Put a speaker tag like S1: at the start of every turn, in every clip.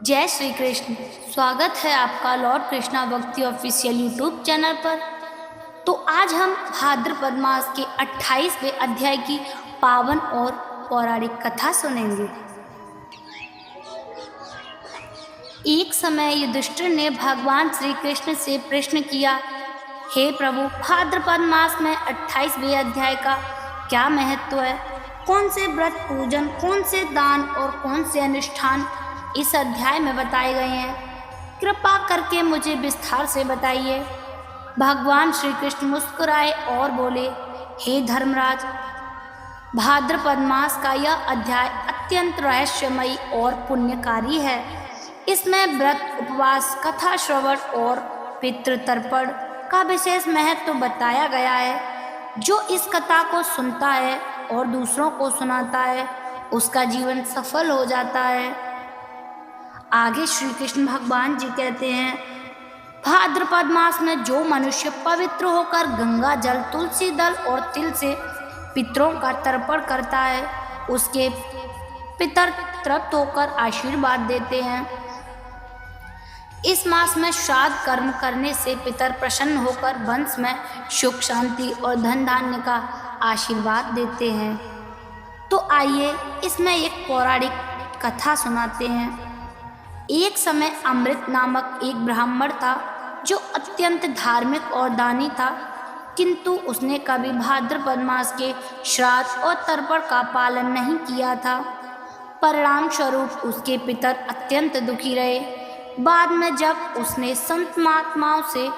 S1: जय श्री कृष्ण। स्वागत है आपका लॉर्ड कृष्णा भक्ति ऑफिशियल यूट्यूब चैनल पर। तो आज हम भाद्रपद मास के 28वें अध्याय की पावन और पौराणिक कथा सुनेंगे। एक समय युधिष्ठिर ने भगवान श्री कृष्ण से प्रश्न किया, हे प्रभु, भाद्रपद मास में 28वें अध्याय का क्या महत्व है? कौन से व्रत पूजन, कौन से दान और कौन से अनुष्ठान इस अध्याय में बताए गए हैं? कृपा करके मुझे विस्तार से बताइए। भगवान श्री कृष्ण मुस्कुराए और बोले, हे धर्मराज, भाद्रपद मास का यह अध्याय अत्यंत रहस्यमयी और पुण्यकारी है। इसमें व्रत, उपवास, कथा श्रवण और पितृतर्पण का विशेष महत्व बताया गया है। जो इस कथा को सुनता है और दूसरों को सुनाता है, उसका जीवन सफल हो जाता है। आगे श्री कृष्ण भगवान जी कहते हैं, भाद्रपद मास में जो मनुष्य पवित्र होकर गंगा जल, तुलसी दल और तिल से पितरों का तर्पण करता है, उसके पितर तृप्त होकर आशीर्वाद देते हैं। इस मास में श्राद्ध कर्म करने से पितर प्रसन्न होकर वंश में सुख, शांति और धन धान्य का आशीर्वाद देते हैं। तो आइए इसमें एक पौराणिक कथा सुनाते हैं। एक समय अमृत नामक एक ब्राह्मण था जो अत्यंत धार्मिक और दानी था, किंतु उसने कभी भाद्रपद मास के श्राद्ध और तर्पण का पालन नहीं किया था। परिणाम स्वरूप उसके पितर अत्यंत दुखी रहे। बाद में जब उसने संत महात्माओं से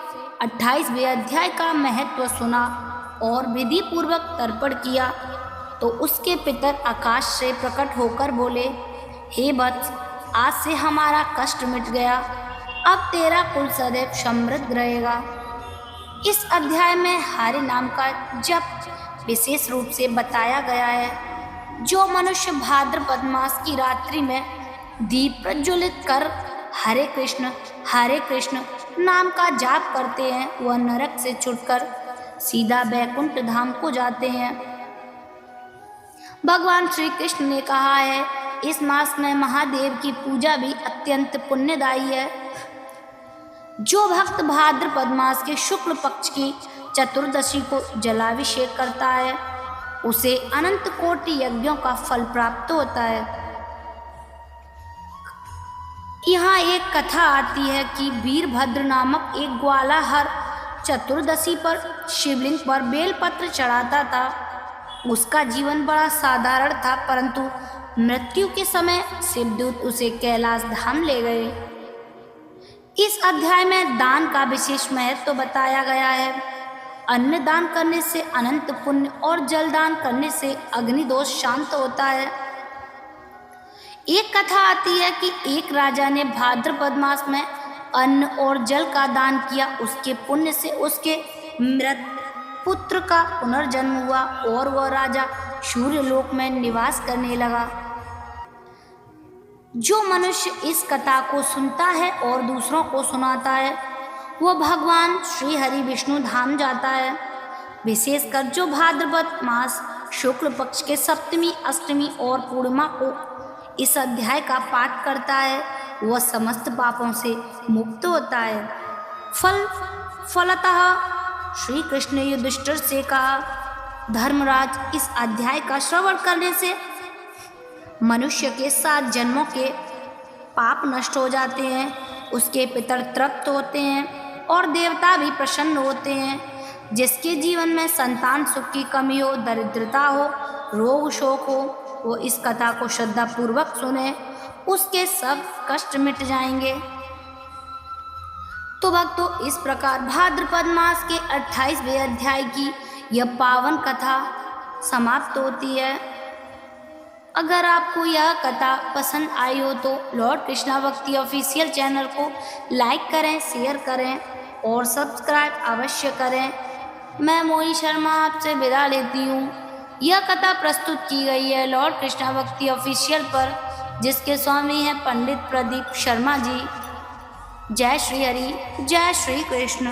S1: 28वें अध्याय का महत्व सुना और विधि पूर्वक तर्पण किया, तो उसके पितर आकाश से प्रकट होकर बोले, हे वत्स, आज से हमारा कष्ट मिट गया। अब तेरा कुल सदैव समृद्ध रहेगा। इस अध्याय में हरि नाम का जप विशेष रूप से बताया गया है। जो मनुष्य भाद्रपद मास की रात्रि में दीप प्रज्वलित कर हरे कृष्ण नाम का जाप करते हैं, वह नरक से छुटकर सीधा बैकुंठ धाम को जाते हैं। भगवान श्री कृष्ण ने कहा है, इस मास में महादेव की पूजा भी अत्यंत पुण्यदायी है। जो भक्त भाद्रपद मास के शुक्ल पक्ष की चतुर्दशी को जलाभिषेक करता है, उसे अनंत कोटि यज्ञों का फल प्राप्त होता है। यहाँ एक कथा आती है कि वीरभद्र नामक एक ग्वाला हर चतुर्दशी पर शिवलिंग पर बेलपत्र चढ़ाता था। उसका जीवन बड़ा साधारण था, परंतु मृत्यु के समय शिवदूत उसे कैलाश धाम ले गए। इस अध्याय में दान का विशेष महत्व बताया गया है। अन्न दान करने से अनंत पुण्य और जल दान करने से अग्नि दोष शांत होता है। एक कथा आती है कि एक राजा ने भाद्रपद मास में अन्न और जल का दान किया। उसके पुण्य से उसके मृत पुत्र का पुनर्जन्म हुआ और वह राजा सूर्यलोक में निवास करने लगा। जो मनुष्य इस कथा को सुनता है और दूसरों को सुनाता है, वह भगवान श्री हरि विष्णु धाम जाता है। विशेषकर जो भाद्रपद मास शुक्ल पक्ष के सप्तमी, अष्टमी और पूर्णिमा को इस अध्याय का पाठ करता है, वह समस्त पापों से मुक्त होता है। फलतः श्री कृष्ण ने युधिष्ठिर से कहा, धर्मराज, इस अध्याय का श्रवण करने से मनुष्य के 7 जन्मों के पाप नष्ट हो जाते हैं, उसके पितर तृप्त होते हैं और देवता भी प्रसन्न होते हैं। जिसके जीवन में संतान सुख की कमी हो, दरिद्रता हो, रोग शोक हो, वो इस कथा को श्रद्धा पूर्वक सुने, उसके सब कष्ट मिट जाएंगे। तो भक्तों, इस प्रकार भाद्रपद मास के 28वें अध्याय की यह पावन कथा समाप्त होती है। अगर आपको यह कथा पसंद आई हो तो लॉर्ड कृष्णा भक्ति ऑफिशियल चैनल को लाइक करें, शेयर करें और सब्सक्राइब अवश्य करें। मैं मोहिनी शर्मा आपसे विदा लेती हूँ। यह कथा प्रस्तुत की गई है लॉर्ड कृष्णा भक्ति ऑफिशियल पर, जिसके स्वामी हैं पंडित प्रदीप शर्मा जी। जय श्री हरि, जय श्री कृष्ण।